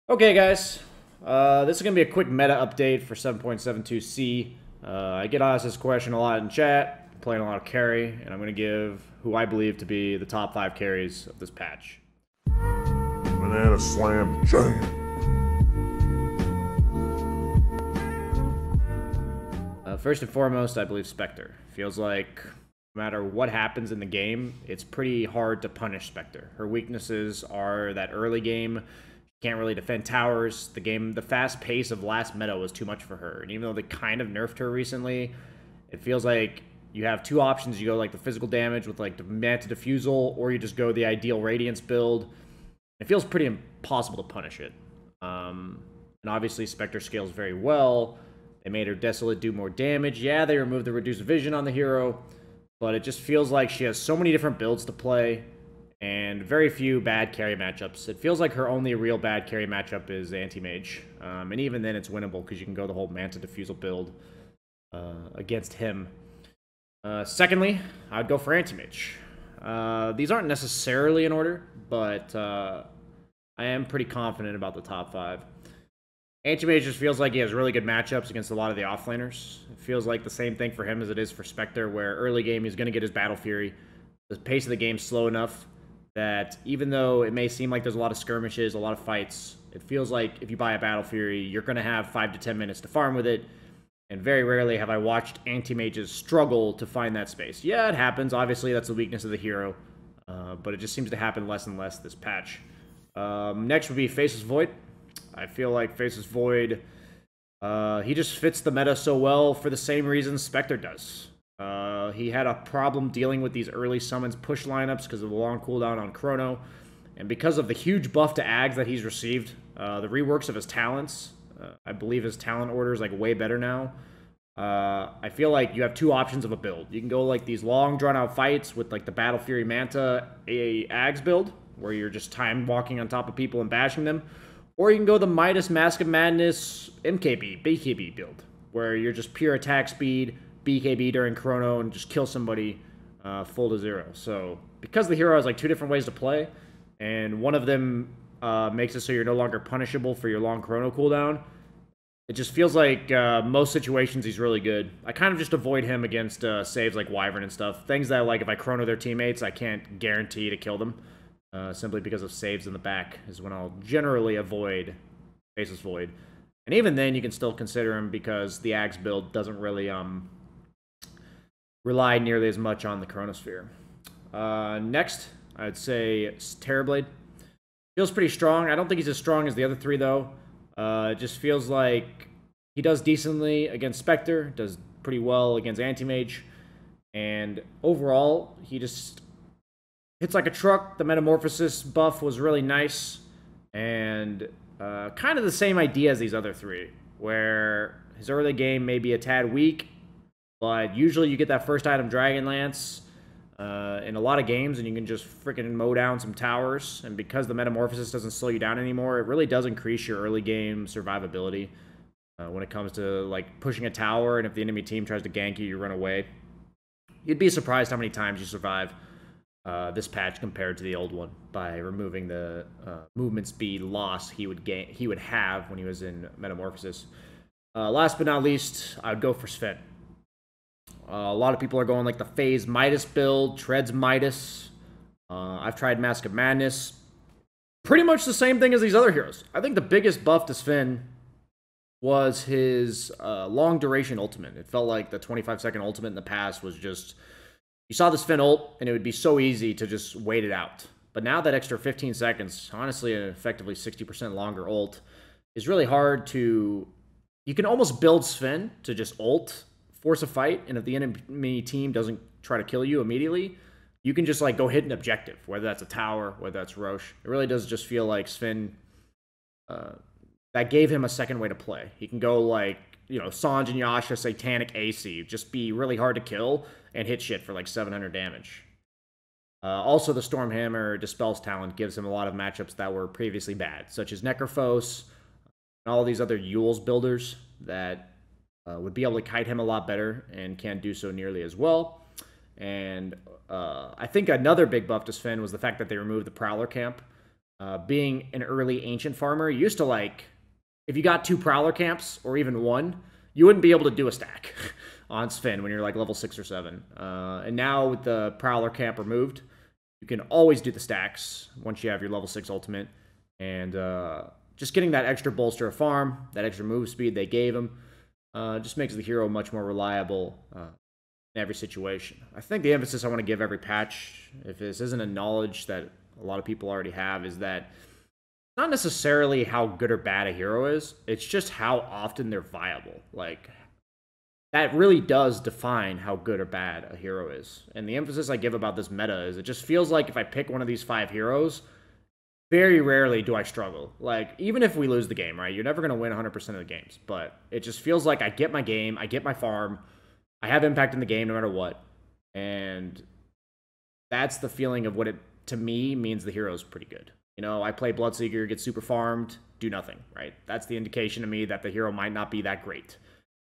Okay, guys. This is going to be a quick meta update for 7.72C. I get asked this question a lot in chat, playing a lot of carry, and I'm going to give who I believe to be the top 5 carries of this patch. Banana slam jam. First and foremost, I believe Spectre. Feels like no matter what happens in the game, it's pretty hard to punish Spectre. Her weaknesses are that early game, can't really defend towers. The fast pace of last meta was too much for her. And even though they kind of nerfed her recently, it feels like you have two options. You go like the physical damage with like the Manta Diffusal, or you just go the ideal Radiance build. It feels pretty impossible to punish it. And obviously Spectre scales very well. They made her Desolate do more damage. Yeah, they removed the reduced vision on the hero, but it just feels like she has so many different builds to play and very few bad carry matchups. It feels like her only real bad carry matchup is Antimage. And even then it's winnable because you can go the whole Manta Diffusal build against him. Secondly, I'd go for Antimage. These aren't necessarily in order, but I am pretty confident about the top 5. Antimage just feels like he has really good matchups against a lot of the offlaners. It feels like the same thing for him as it is for Spectre, where early game he's going to get his Battle Fury. The pace of the game's slow enough that even though it may seem like there's a lot of skirmishes, a lot of fights, it feels like if you buy a Battle Fury, you're going to have 5 to 10 minutes to farm with it. And very rarely have I watched Antimages struggle to find that space. Yeah, it happens. Obviously, that's the weakness of the hero. But it just seems to happen less and less this patch. Next would be Faceless Void. I feel like Faceless Void, he just fits the meta so well for the same reasons Spectre does. He had a problem dealing with these early summons push lineups because of the long cooldown on Chrono. And because of the huge buff to Ags that he's received, the reworks of his talents, I believe his talent order is like way better now. I feel like you have two options of a build. You can go like these long drawn out fights with like the Battle Fury Manta Ags build, where you're just time walking on top of people and bashing them. Or you can go the Midas Mask of Madness MKB, BKB build, where you're just pure attack speed, BKB during Chrono, and just kill somebody full to 0. So, because the hero has like 2 different ways to play, and one of them makes it so you're no longer punishable for your long Chrono cooldown, it just feels like most situations he's really good. I kind of just avoid him against saves like Wyvern and stuff. Things that like if I Chrono their teammates, I can't guarantee to kill them. Simply because of saves in the back is when I'll generally avoid Faceless Void. And even then, you can still consider him because the Axe build doesn't really rely nearly as much on the Chronosphere. Next, I'd say Terrablade. Feels pretty strong. I don't think he's as strong as the other 3, though. It just feels like he does decently against Spectre, does pretty well against Antimage, and overall, he just hits like a truck. The Metamorphosis buff was really nice, and kind of the same idea as these other 3, where his early game may be a tad weak, but usually you get that first item Dragonlance in a lot of games, and you can just freaking mow down some towers, and because the Metamorphosis doesn't slow you down anymore, it really does increase your early game survivability when it comes to like pushing a tower, and if the enemy team tries to gank you, you run away. You'd be surprised how many times you survive this patch compared to the old one by removing the movement speed loss he would have when he was in Metamorphosis. Last but not least, I would go for Sven. A lot of people are going like the Phase Midas build, Treads Midas. I've tried Mask of Madness. Pretty much the same thing as these other heroes. I think the biggest buff to Sven was his long duration ultimate. It felt like the 25-second ultimate in the past was just, you saw the Sven ult, and it would be so easy to just wait it out. But now that extra 15 seconds, honestly an effectively 60% longer ult, is really hard to... You can almost build Sven to just ult, force a fight, and if the enemy team doesn't try to kill you immediately, you can just like go hit an objective, whether that's a tower, whether that's Roche. It really does just feel like Sven... that gave him a second way to play. He can go like, you know, Sanj and Yasha, Satanic AC, just be really hard to kill and hit shit for like 700 damage. Also, the Stormhammer Dispels talent gives him a lot of matchups that were previously bad, such as Necrophos and all these other Yule's builders that would be able to kite him a lot better and can't do so nearly as well. And I think another big buff to Sven was the fact that they removed the Prowler camp. Being an early ancient farmer, you used to like, if you got 2 Prowler camps, or even 1, you wouldn't be able to do a stack on Sven when you're like level 6 or 7. And now with the Prowler camp removed, you can always do the stacks once you have your level 6 ultimate. And just getting that extra bolster of farm, that extra move speed they gave him, just makes the hero much more reliable in every situation. I think the emphasis I want to give every patch, if this isn't a knowledge that a lot of people already have, is that not necessarily how good or bad a hero is, it's just how often they're viable. Like, that really does define how good or bad a hero is. And the emphasis I give about this meta is it just feels like if I pick one of these 5 heroes, very rarely do I struggle. Like, even if we lose the game, right? You're never going to win 100% of the games. But it just feels like I get my game, I get my farm, I have impact in the game no matter what. And that's the feeling of what it, to me, means the hero's pretty good. You know, I play Bloodseeker, get super farmed, do nothing, right? That's the indication to me that the hero might not be that great.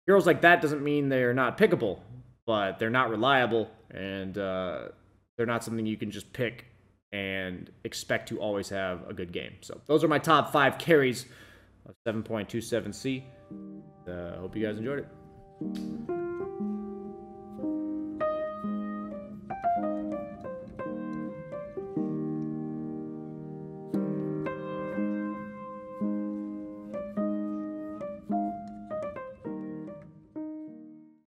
Heroes like that doesn't mean they're not pickable, but they're not reliable, and they're not something you can just pick and expect to always have a good game. So those are my top 5 carries of 7.27C. Hope you guys enjoyed it.